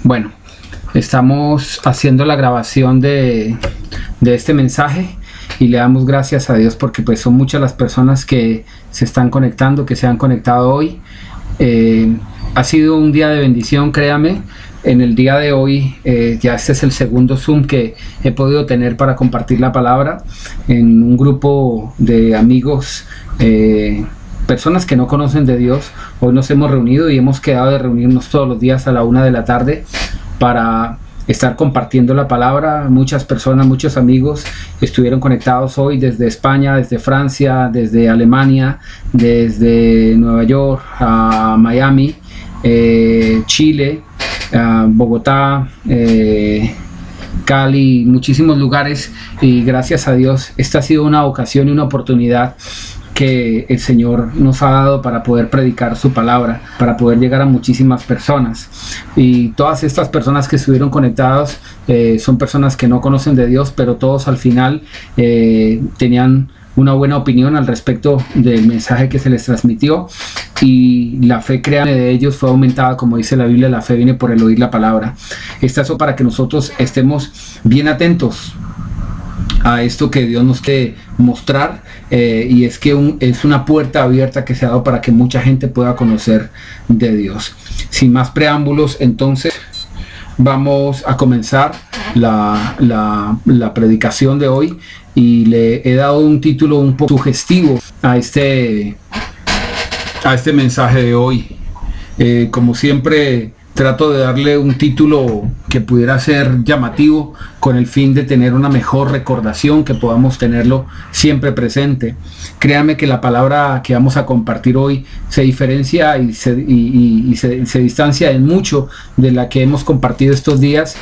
Bueno, estamos haciendo la grabación de este mensaje y le damos gracias a Dios porque pues son muchas las personas que se están conectando, que se han conectado hoy. Ha sido un día de bendición, créame. En el día de hoy, ya este es el segundo Zoom que he podido tener para compartir la palabra en un grupo de amigos, personas que no conocen de Dios. Hoy nos hemos reunido y hemos quedado de reunirnos todos los días a la 1 de la tarde para estar compartiendo la palabra. Muchas personas, muchos amigos estuvieron conectados hoy desde España, desde Francia, desde Alemania, desde Nueva York a Miami, Chile, Bogotá, Cali, muchísimos lugares, y gracias a Dios esta ha sido una ocasión y una oportunidad que el Señor nos ha dado para poder predicar su palabra, para poder llegar a muchísimas personas. Y todas estas personas que estuvieron conectadas son personas que no conocen de Dios, pero todos al final tenían una buena opinión al respecto del mensaje que se les transmitió, y la fe, créanme, de ellos fue aumentada. Como dice la Biblia, la fe viene por el oír la palabra. Esto es para que nosotros estemos bien atentos a esto que Dios nos quiere mostrar, y es que es una puerta abierta que se ha dado para que mucha gente pueda conocer de Dios. Sin más preámbulos, entonces vamos a comenzar la predicación de hoy, y le he dado un título un poco sugestivo a este mensaje de hoy. Como siempre, trato de darle un título que pudiera ser llamativo con el fin de tener una mejor recordación, que podamos tenerlo siempre presente. Créanme que la palabra que vamos a compartir hoy se diferencia y se distancia en mucho de la que hemos compartido estos días,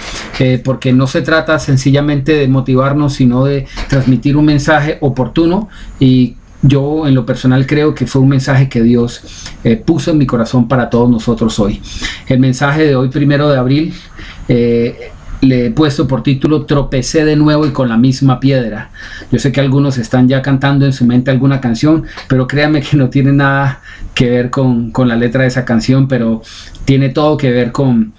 porque no se trata sencillamente de motivarnos, sino de transmitir un mensaje oportuno. Y yo en lo personal creo que fue un mensaje que Dios puso en mi corazón para todos nosotros hoy. El mensaje de hoy, 1 de abril, le he puesto por título: tropecé de nuevo y con la misma piedra. Yo sé que algunos están ya cantando en su mente alguna canción, pero créanme que no tiene nada que ver con la letra de esa canción, pero tiene todo que ver con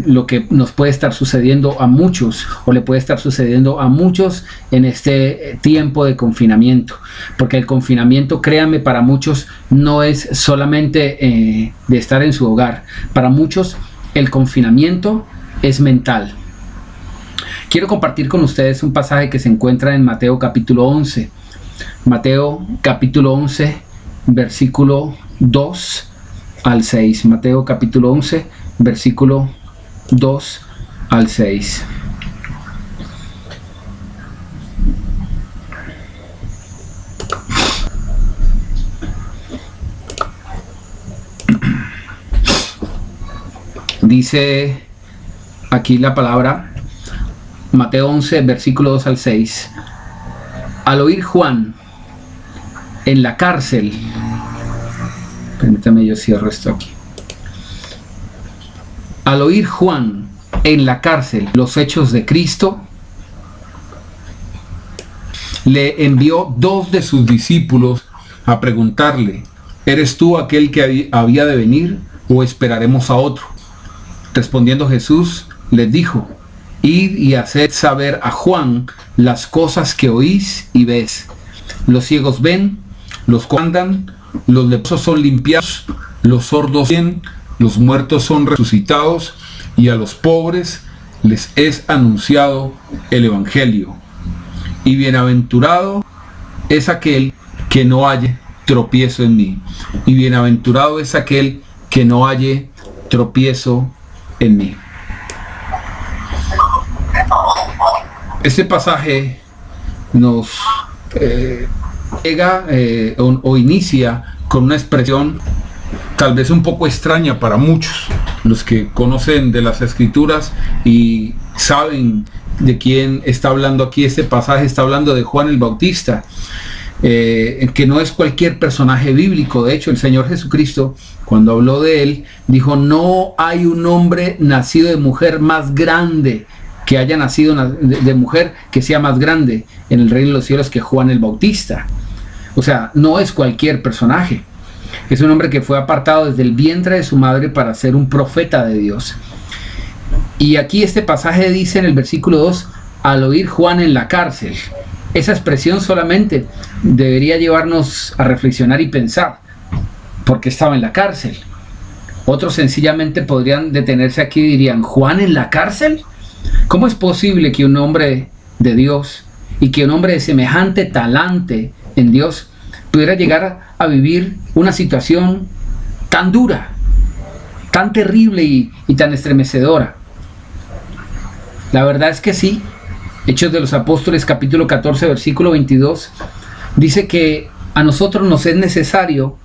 lo que nos puede estar sucediendo a muchos, o le puede estar sucediendo a muchos en este tiempo de confinamiento. Porque el confinamiento, créanme, para muchos no es solamente de estar en su hogar. Para muchos el confinamiento es mental. Quiero compartir con ustedes un pasaje que se encuentra en Mateo capítulo 11. Mateo capítulo 11, versículo 2 al 6. Mateo capítulo 11, versículo 2 al 6. Dice aquí la palabra, Mateo 11, versículo 2 al 6. Al oír Juan en la cárcel, permítame, yo cierro esto aquí. Al oír Juan en la cárcel los hechos de Cristo, le envió 2 de sus discípulos a preguntarle: ¿eres tú aquel que había de venir, o esperaremos a otro? Respondiendo Jesús les dijo: id y haced saber a Juan las cosas que oís y ves. Los ciegos ven, los cojos andan, los leprosos son limpiados, los sordos oyen, los muertos son resucitados, y a los pobres les es anunciado el evangelio. Y bienaventurado es aquel que no halle tropiezo en mí. Y bienaventurado es aquel que no halle tropiezo en mí. Este pasaje nos llega o inicia con una expresión tal vez un poco extraña para muchos. Los que conocen de las escrituras y saben de quién está hablando aquí, este pasaje está hablando de Juan el Bautista, que no es cualquier personaje bíblico. De hecho, el Señor Jesucristo, cuando habló de él, dijo: no hay un hombre nacido de mujer más grande, que haya nacido de mujer, que sea más grande en el reino de los cielos que Juan el Bautista. O sea, no es cualquier personaje. Es un hombre que fue apartado desde el vientre de su madre para ser un profeta de Dios. Y aquí este pasaje dice en el versículo 2, al oír Juan en la cárcel. Esa expresión solamente debería llevarnos a reflexionar y pensar, porque estaba en la cárcel. Otros sencillamente podrían detenerse aquí y dirían, ¿Juan en la cárcel? ¿Cómo es posible que un hombre de Dios y que un hombre de semejante talante en Dios pudiera llegar a vivir una situación tan dura, tan terrible y tan estremecedora? La verdad es que sí. Hechos de los Apóstoles capítulo 14 versículo 22 dice que a nosotros nos es necesario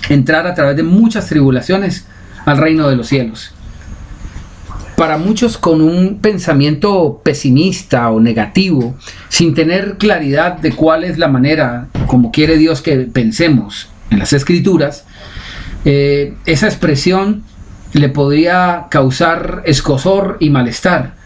entrar a través de muchas tribulaciones al reino de los cielos. Para muchos con un pensamiento pesimista o negativo, sin tener claridad de cuál es la manera como quiere Dios que pensemos en las Escrituras, esa expresión le podría causar escozor y malestar.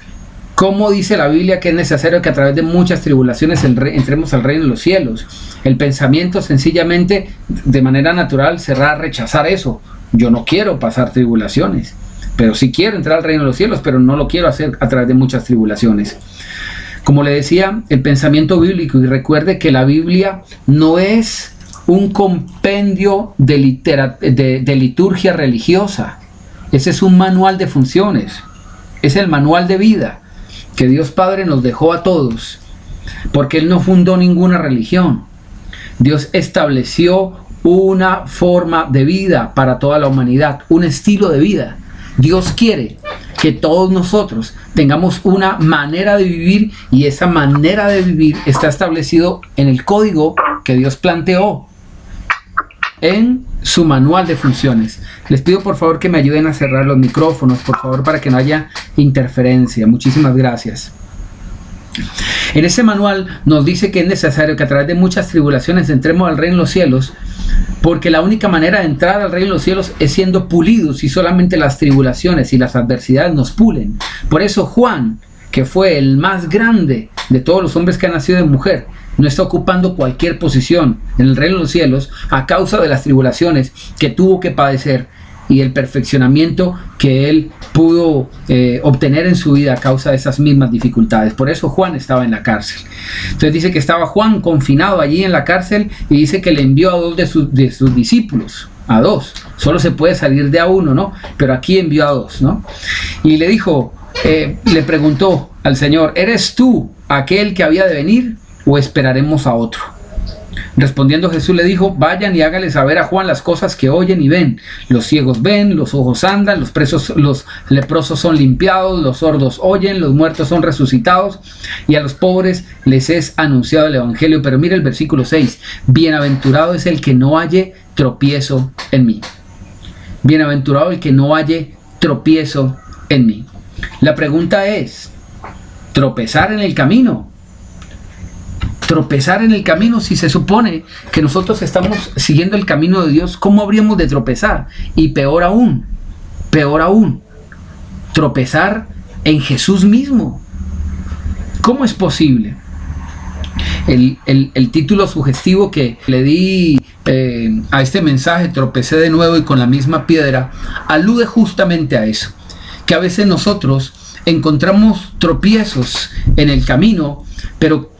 ¿Cómo dice la Biblia que es necesario que a través de muchas tribulaciones entremos al reino de los cielos? El pensamiento sencillamente, de manera natural, será rechazar eso. Yo no quiero pasar tribulaciones, pero sí quiero entrar al reino de los cielos, pero no lo quiero hacer a través de muchas tribulaciones. Como le decía, el pensamiento bíblico, y recuerde que la Biblia no es un compendio de liturgia religiosa. Ese es un manual de funciones, es el manual de vida que Dios Padre nos dejó a todos, porque Él no fundó ninguna religión. Dios estableció una forma de vida para toda la humanidad, un estilo de vida. Dios quiere que todos nosotros tengamos una manera de vivir, y esa manera de vivir está establecido en el código que Dios planteó en su manual de funciones. Les pido por favor que me ayuden a cerrar los micrófonos, por favor, para que no haya interferencia. Muchísimas gracias. En ese manual nos dice que es necesario que a través de muchas tribulaciones entremos al reino de los cielos, porque la única manera de entrar al reino de los cielos es siendo pulidos, y solamente las tribulaciones y las adversidades nos pulen. Por eso Juan, que fue el más grande de todos los hombres que han nacido de mujer, no está ocupando cualquier posición en el reino de los cielos a causa de las tribulaciones que tuvo que padecer y el perfeccionamiento que él pudo obtener en su vida a causa de esas mismas dificultades. Por eso Juan estaba en la cárcel. Entonces dice que estaba Juan confinado allí en la cárcel, y dice que le envió a dos de sus discípulos, a dos. Solo se puede salir de a uno, ¿no? Pero aquí envió a dos, ¿no? Y le dijo, le preguntó al Señor, ¿eres tú aquel que había de venir, o esperaremos a otro? Respondiendo Jesús le dijo, vayan y háganle saber a Juan las cosas que oyen y ven. Los ciegos ven, los ojos andan, los leprosos son limpiados, los sordos oyen, los muertos son resucitados, y a los pobres les es anunciado el evangelio. Pero mira el versículo 6, bienaventurado es el que no halle tropiezo en mí. Bienaventurado el que no halle tropiezo en mí. La pregunta es, ¿tropezar en el camino? Tropezar en el camino, si se supone que nosotros estamos siguiendo el camino de Dios, ¿cómo habríamos de tropezar? Y peor aún, tropezar en Jesús mismo. ¿Cómo es posible? El título sugestivo que le di a este mensaje, tropecé de nuevo y con la misma piedra, alude justamente a eso, que a veces nosotros encontramos tropiezos en el camino, pero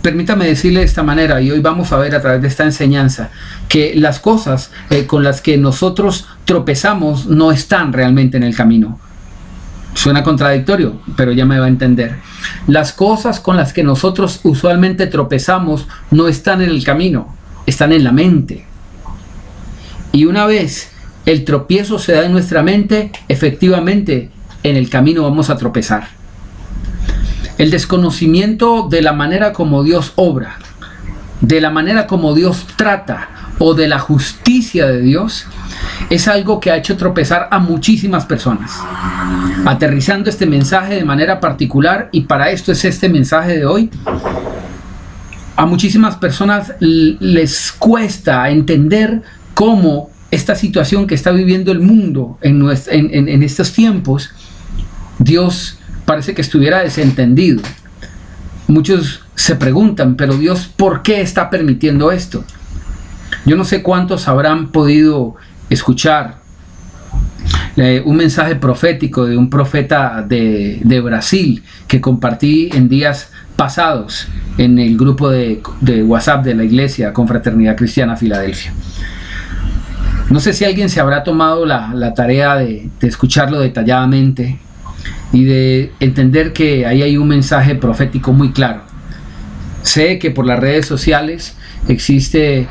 permítame decirle de esta manera, y hoy vamos a ver a través de esta enseñanza, que las cosas con las que nosotros tropezamos no están realmente en el camino. Suena contradictorio, pero ya me va a entender. Las cosas con las que nosotros usualmente tropezamos no están en el camino, están en la mente. Y una vez el tropiezo se da en nuestra mente, efectivamente en el camino vamos a tropezar. El desconocimiento de la manera como Dios obra, de la manera como Dios trata, o de la justicia de Dios, es algo que ha hecho tropezar a muchísimas personas. Aterrizando este mensaje de manera particular, y para esto es este mensaje de hoy, a muchísimas personas les cuesta entender cómo esta situación que está viviendo el mundo en estos tiempos, Dios parece que estuviera desentendido. Muchos se preguntan, pero Dios, ¿por qué está permitiendo esto? Yo no sé cuántos habrán podido escuchar un mensaje profético de un profeta de Brasil que compartí en días pasados en el grupo de WhatsApp de la iglesia Confraternidad Cristiana Filadelfia. No sé si alguien se habrá tomado la tarea de escucharlo detalladamente y de entender que ahí hay un mensaje profético muy claro. Sé que por las redes sociales existe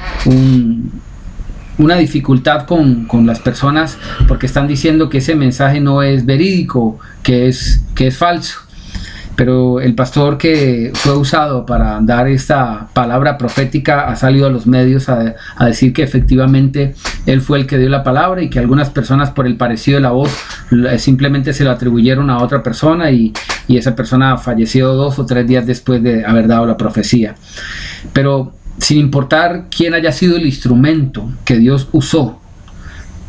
una dificultad con las personas porque están diciendo que ese mensaje no es verídico, que es falso. Pero el pastor que fue usado para dar esta palabra profética ha salido a los medios a decir que efectivamente él fue el que dio la palabra y que algunas personas, por el parecido de la voz, simplemente se lo atribuyeron a otra persona y esa persona falleció 2 o 3 días después de haber dado la profecía. Pero sin importar quién haya sido el instrumento que Dios usó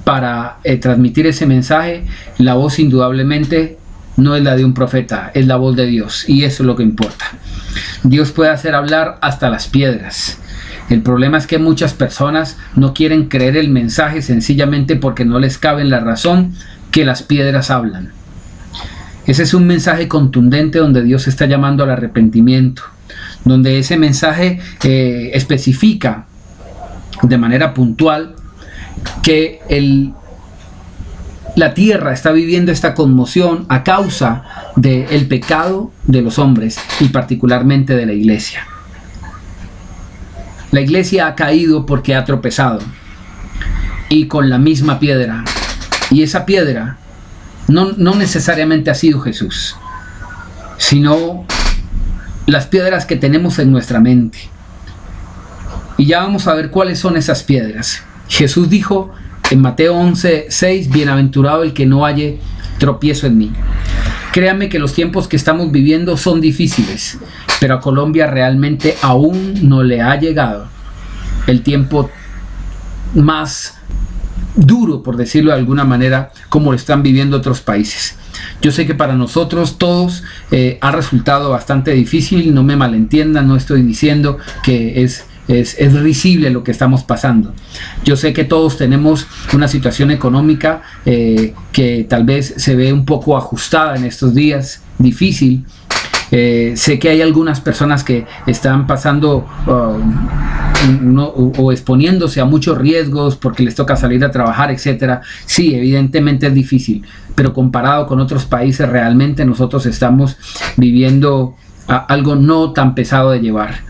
para transmitir ese mensaje, la voz indudablemente no es la de un profeta, es la voz de Dios, y eso es lo que importa. Dios puede hacer hablar hasta las piedras. El problema es que muchas personas no quieren creer el mensaje sencillamente porque no les cabe en la razón que las piedras hablan. Ese es un mensaje contundente donde Dios está llamando al arrepentimiento, donde ese mensaje especifica de manera puntual que la tierra está viviendo esta conmoción a causa del pecado de los hombres y particularmente de la iglesia. La iglesia ha caído porque ha tropezado y con la misma piedra, y esa piedra no necesariamente ha sido Jesús, sino las piedras que tenemos en nuestra mente. Y ya vamos a ver cuáles son esas piedras. Jesús dijo en Mateo 11:6, bienaventurado el que no halle tropiezo en mí. Créanme que los tiempos que estamos viviendo son difíciles, pero a Colombia realmente aún no le ha llegado el tiempo más duro, por decirlo de alguna manera, como lo están viviendo otros países. Yo sé que para nosotros todos ha resultado bastante difícil, no me malentiendan, no estoy diciendo que es risible lo que estamos pasando. Yo sé que todos tenemos una situación económica que tal vez se ve un poco ajustada en estos días, difícil. Sé que hay algunas personas que están pasando o exponiéndose a muchos riesgos porque les toca salir a trabajar, etcétera. Sí, evidentemente es difícil, pero comparado con otros países realmente nosotros estamos viviendo algo no tan pesado de llevar.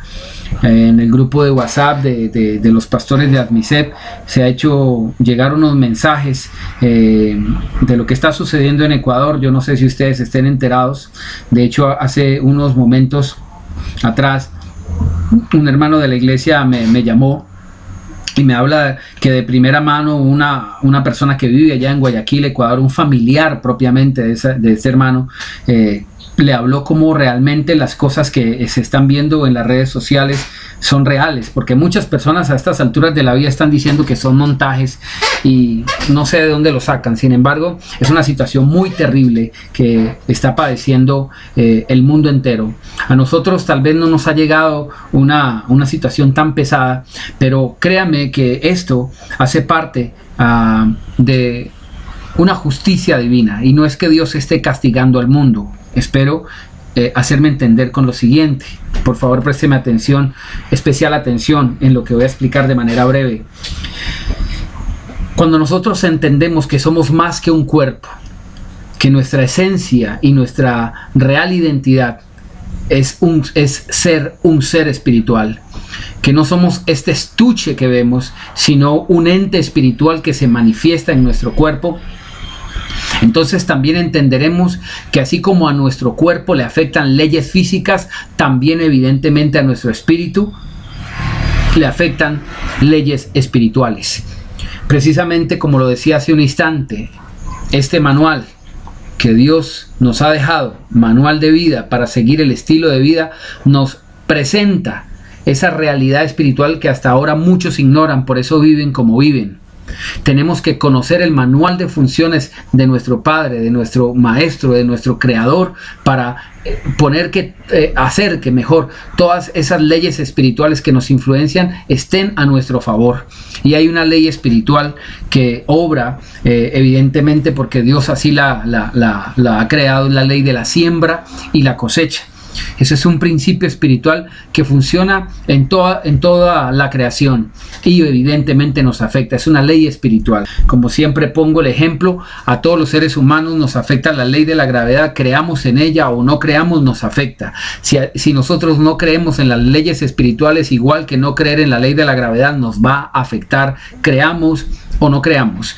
En el grupo de WhatsApp de los pastores de Admisep se ha hecho llegar unos mensajes de lo que está sucediendo en Ecuador. Yo no sé si ustedes estén enterados. De hecho, hace unos momentos atrás un hermano de la iglesia me llamó y me habla que de primera mano una persona que vive allá en Guayaquil, Ecuador, un familiar propiamente de ese hermano, le habló cómo realmente las cosas que se están viendo en las redes sociales son reales, porque muchas personas a estas alturas de la vida están diciendo que son montajes y no sé de dónde lo sacan. Sin embargo, es una situación muy terrible que está padeciendo el mundo entero. A nosotros tal vez no nos ha llegado una situación tan pesada, pero créanme que esto hace parte de una justicia divina, y no es que Dios esté castigando al mundo. Espero hacerme entender con lo siguiente. Por favor, présteme atención, especial atención en lo que voy a explicar de manera breve. Cuando nosotros entendemos que somos más que un cuerpo, que nuestra esencia y nuestra real identidad es ser un ser espiritual, que no somos este estuche que vemos, sino un ente espiritual que se manifiesta en nuestro cuerpo, entonces también entenderemos que así como a nuestro cuerpo le afectan leyes físicas, también evidentemente a nuestro espíritu le afectan leyes espirituales. Precisamente como lo decía hace un instante, este manual que Dios nos ha dejado, manual de vida para seguir el estilo de vida, nos presenta esa realidad espiritual que hasta ahora muchos ignoran, por eso viven como viven. Tenemos que conocer el manual de funciones de nuestro Padre, de nuestro Maestro, de nuestro Creador, para hacer que mejor todas esas leyes espirituales que nos influencian estén a nuestro favor. Y hay una ley espiritual que obra evidentemente porque Dios así la ha creado, la ley de la siembra y la cosecha. Ese es un principio espiritual que funciona en toda la creación y evidentemente nos afecta. Es una ley espiritual. Como siempre pongo el ejemplo, a todos los seres humanos nos afecta la ley de la gravedad. Creamos en ella o no creamos, nos afecta. Si nosotros no creemos en las leyes espirituales, igual que no creer en la ley de la gravedad, nos va a afectar, creamos o no creamos.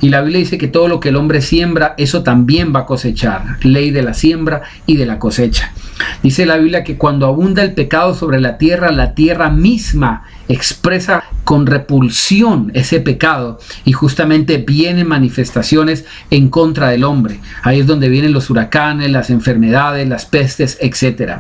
Y la Biblia dice que todo lo que el hombre siembra, eso también va a cosechar. Ley de la siembra y de la cosecha. Dice la Biblia que cuando abunda el pecado sobre la tierra misma expresa con repulsión ese pecado y justamente vienen manifestaciones en contra del hombre. Ahí es donde vienen los huracanes, las enfermedades, las pestes, etc.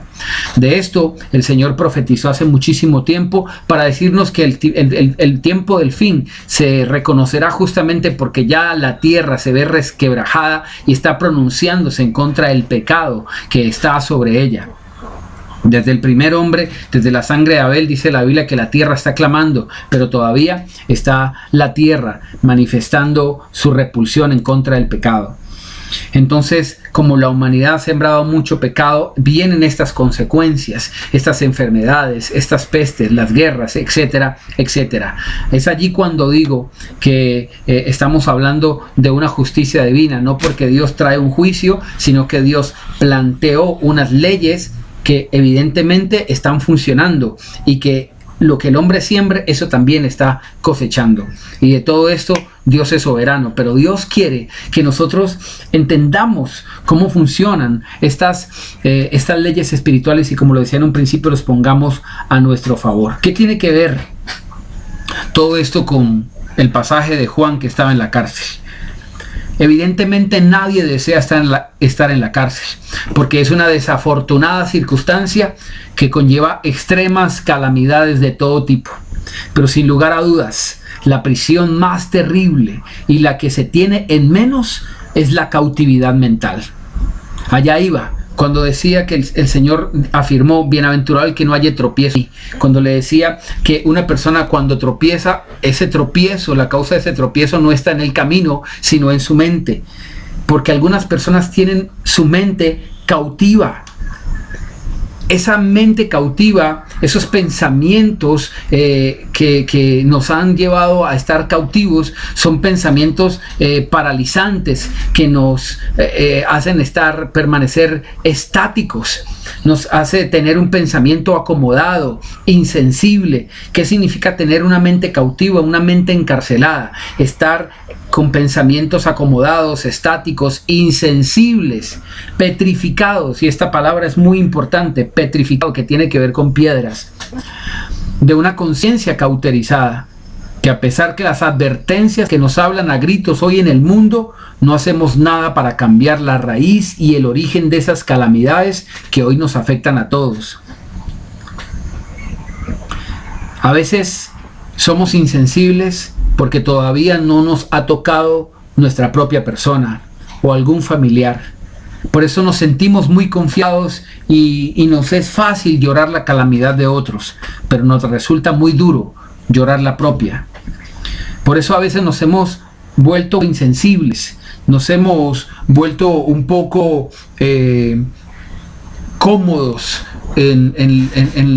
De esto el Señor profetizó hace muchísimo tiempo para decirnos que el tiempo del fin se reconocerá justamente porque ya la tierra se ve resquebrajada y está pronunciándose en contra del pecado que está sobre ella. Desde el primer hombre, desde la sangre de Abel, dice la Biblia que la tierra está clamando, pero todavía está la tierra manifestando su repulsión en contra del pecado. Entonces, como la humanidad ha sembrado mucho pecado, vienen estas consecuencias, estas enfermedades, estas pestes, las guerras, etcétera, etcétera. Es allí cuando digo que estamos hablando de una justicia divina, no porque Dios trae un juicio, sino que Dios planteó unas leyes que evidentemente están funcionando y que lo que el hombre siembre, eso también está cosechando. Y de todo esto Dios es soberano, pero Dios quiere que nosotros entendamos cómo funcionan estas leyes espirituales y, como lo decía en un principio, los pongamos a nuestro favor. ¿Qué tiene que ver todo esto con el pasaje de Juan que estaba en la cárcel? Evidentemente nadie desea estar en la cárcel, porque es una desafortunada circunstancia que conlleva extremas calamidades de todo tipo. Pero sin lugar a dudas, la prisión más terrible y la que se tiene en menos es la cautividad mental. Allá iba. Cuando decía que el Señor afirmó, bienaventurado el que no haya tropiezo. Cuando le decía que una persona cuando tropieza, ese tropiezo, la causa de ese tropiezo no está en el camino, sino en su mente. Porque algunas personas tienen su mente cautiva. Esa mente cautiva, esos pensamientos que nos han llevado a estar cautivos, son pensamientos paralizantes que nos hacen permanecer estáticos. Nos hace tener un pensamiento acomodado, insensible. ¿Qué significa tener una mente cautiva, una mente encarcelada? Estar con pensamientos acomodados, estáticos, insensibles, petrificados, y esta palabra es muy importante, petrificado, que tiene que ver con piedras, de una conciencia cauterizada, que a pesar que las advertencias que nos hablan a gritos hoy en el mundo, no hacemos nada para cambiar la raíz y el origen de esas calamidades que hoy nos afectan a todos. A veces somos insensibles porque todavía no nos ha tocado nuestra propia persona o algún familiar. Por eso nos sentimos muy confiados y nos es fácil llorar la calamidad de otros, pero nos resulta muy duro llorar la propia. Por eso a veces nos hemos vuelto insensibles, nos hemos vuelto un poco cómodos en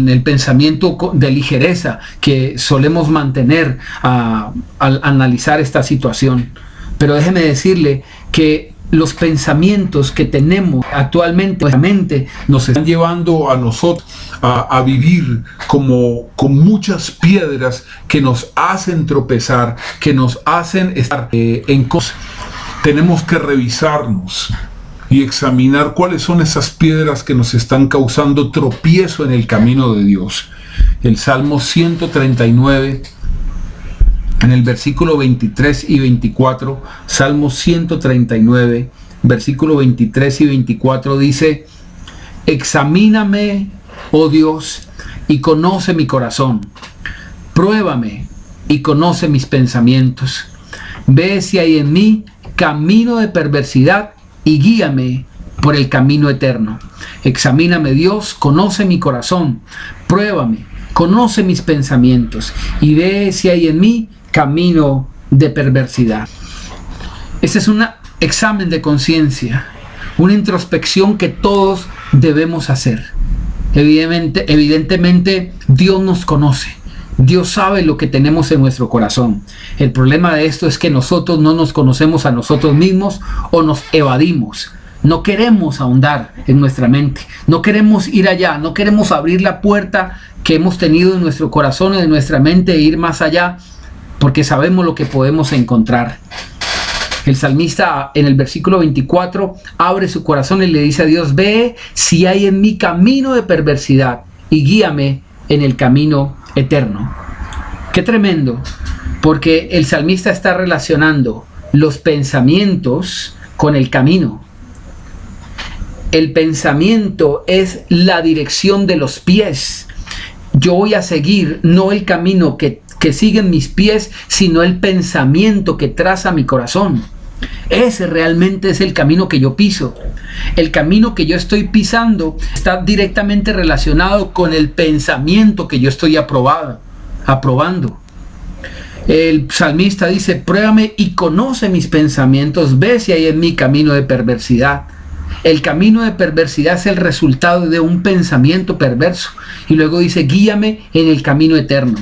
el pensamiento de ligereza que solemos mantener al analizar esta situación. Pero déjeme decirle que los pensamientos que tenemos actualmente nos están llevando a nosotros a vivir como con muchas piedras que nos hacen tropezar, que nos hacen estar en cosas. Tenemos que revisarnos y examinar cuáles son esas piedras que nos están causando tropiezo en el camino de Dios. El Salmo 139, en el versículo 23 y 24, Salmo 139, versículo 23 y 24 dice: examíname, oh Dios, y conoce mi corazón. Pruébame y conoce mis pensamientos. Ve si hay en mí camino de perversidad y guíame por el camino eterno. Examíname, Dios, conoce mi corazón, pruébame, conoce mis pensamientos y ve si hay en mí camino de perversidad. Este es un examen de conciencia, una introspección que todos debemos hacer. Evidentemente, Dios nos conoce. Dios sabe lo que tenemos en nuestro corazón. El problema de esto es que nosotros no nos conocemos a nosotros mismos o nos evadimos. No queremos ahondar en nuestra mente. No queremos ir allá. No queremos abrir la puerta que hemos tenido en nuestro corazón y en nuestra mente e ir más allá, porque sabemos lo que podemos encontrar. El salmista en el versículo 24 abre su corazón y le dice a Dios: ve si hay en mí camino de perversidad y guíame en el camino eterno. Qué tremendo, porque el salmista está relacionando los pensamientos con el camino. El pensamiento es la dirección de los pies. Yo voy a seguir no el camino que siguen mis pies, sino el pensamiento que traza mi corazón. Ese realmente es el camino que yo piso. El camino que yo estoy pisando está directamente relacionado con el pensamiento que yo estoy aprobando. El salmista dice: pruébame y conoce mis pensamientos, ve si hay en mí camino de perversidad. El camino de perversidad es el resultado de un pensamiento perverso. Y luego dice: guíame en el camino eterno.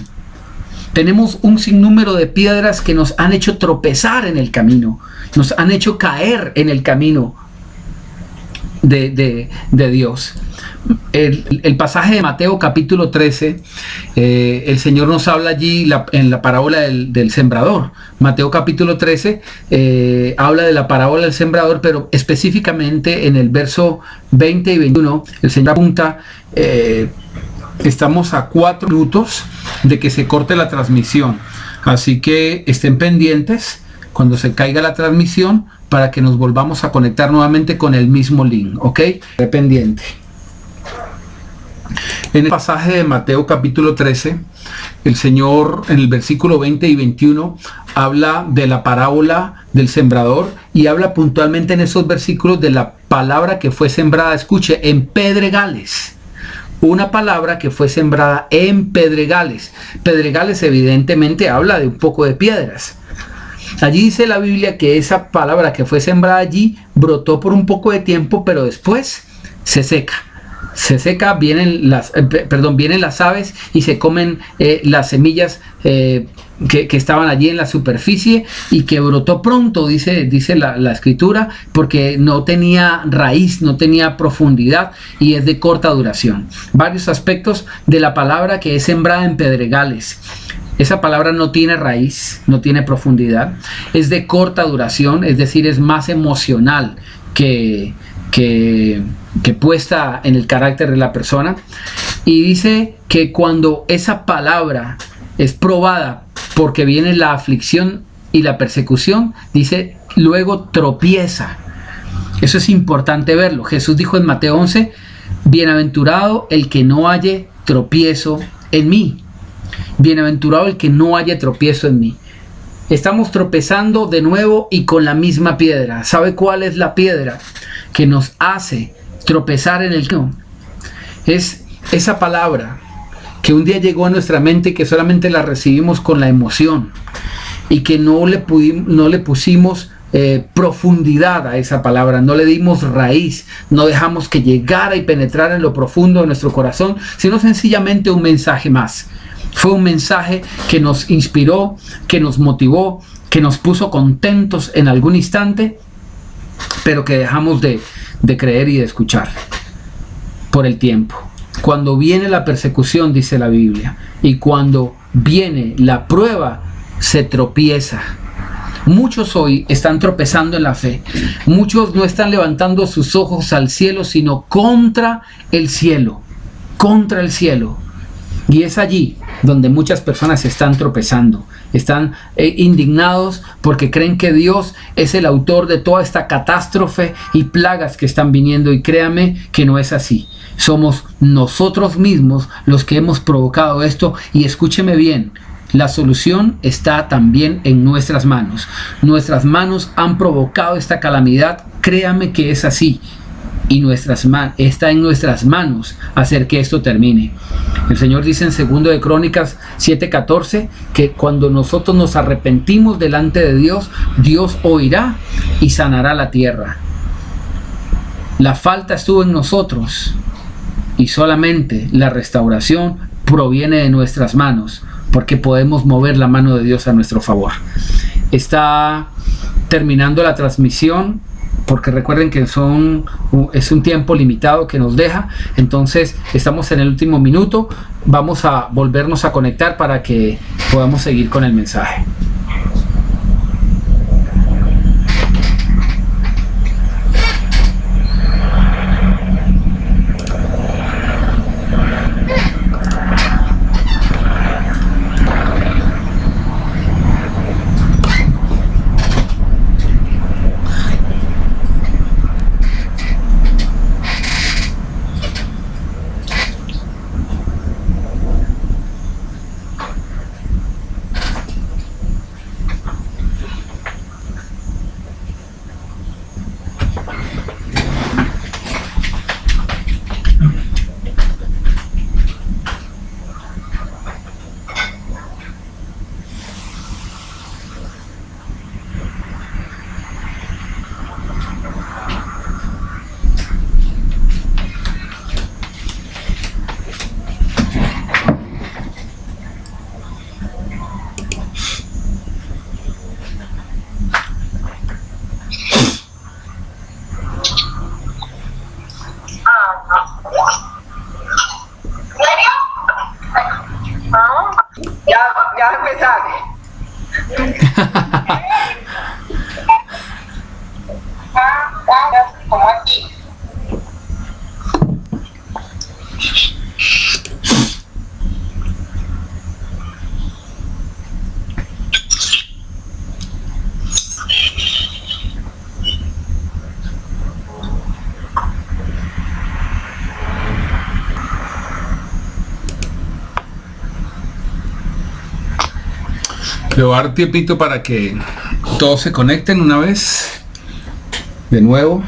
Tenemos un sinnúmero de piedras que nos han hecho tropezar en el camino, nos han hecho caer en el camino de Dios. El pasaje de Mateo capítulo 13, el Señor nos habla allí en la parábola del sembrador. Mateo capítulo 13 habla de la parábola del sembrador, pero específicamente en el verso 20 y 21 el Señor apunta. Estamos a 4 minutos de que se corte la transmisión, así que estén pendientes cuando se caiga la transmisión para que nos volvamos a conectar nuevamente con el mismo link, ¿ok? Esté pendiente. En el pasaje de Mateo capítulo 13, el Señor en el versículo 20 y 21 habla de la parábola del sembrador y habla puntualmente en esos versículos de la palabra que fue sembrada, escuche, en pedregales. Una palabra que fue sembrada en pedregales. Pedregales evidentemente habla de un poco de piedras. Allí dice la Biblia que esa palabra que fue sembrada allí brotó por un poco de tiempo, pero después se seca. Se seca, vienen las aves y se comen las semillas que estaban allí en la superficie, y que brotó pronto, dice la escritura, porque no tenía raíz, no tenía profundidad y es de corta duración. Varios aspectos de la palabra que es sembrada en pedregales. Esa palabra no tiene raíz, no tiene profundidad, es de corta duración, es decir, es más emocional que puesta en el carácter de la persona. Y dice que cuando esa palabra es probada, porque viene la aflicción y la persecución, dice, luego tropieza. Eso es importante verlo. Jesús dijo en Mateo 11, bienaventurado el que no halle tropiezo en mí. Bienaventurado el que no haya tropiezo en mí. Estamos tropezando de nuevo y con la misma piedra. ¿Sabe cuál es la piedra que nos hace tropezar en el camino? Es esa palabra que un día llegó a nuestra mente y que solamente la recibimos con la emoción y que no le pusimos profundidad a esa palabra, no le dimos raíz, no dejamos que llegara y penetrara en lo profundo de nuestro corazón, sino sencillamente un mensaje más. Fue un mensaje que nos inspiró, que nos motivó, que nos puso contentos en algún instante, pero que dejamos de creer y de escuchar por el tiempo. Cuando viene la persecución, dice la Biblia, y cuando viene la prueba, se tropieza. Muchos hoy están tropezando en la fe. Muchos no están levantando sus ojos al cielo, sino contra el cielo. Contra el cielo. Y es allí donde muchas personas están tropezando. Están indignados porque creen que Dios es el autor de toda esta catástrofe y plagas que están viniendo. Y créame que no es así. Somos nosotros mismos los que hemos provocado esto. Y escúcheme bien, La solución está también en nuestras manos. Nuestras manos han provocado esta calamidad, créame que es así. Y está en nuestras manos hacer que esto termine. El Señor dice en 2 de Crónicas 7:14 que cuando nosotros nos arrepentimos delante de Dios, Dios oirá y sanará la tierra. La falta estuvo en nosotros y solamente la restauración proviene de nuestras manos, porque podemos mover la mano de Dios a nuestro favor. Está terminando la transmisión, porque recuerden que es un tiempo limitado que nos deja. Entonces estamos en el último minuto. Vamos a volvernos a conectar para que podamos seguir con el mensaje. Ya empezaste. Como aquí. Le voy a dar tiempito para que todos se conecten una vez. De nuevo.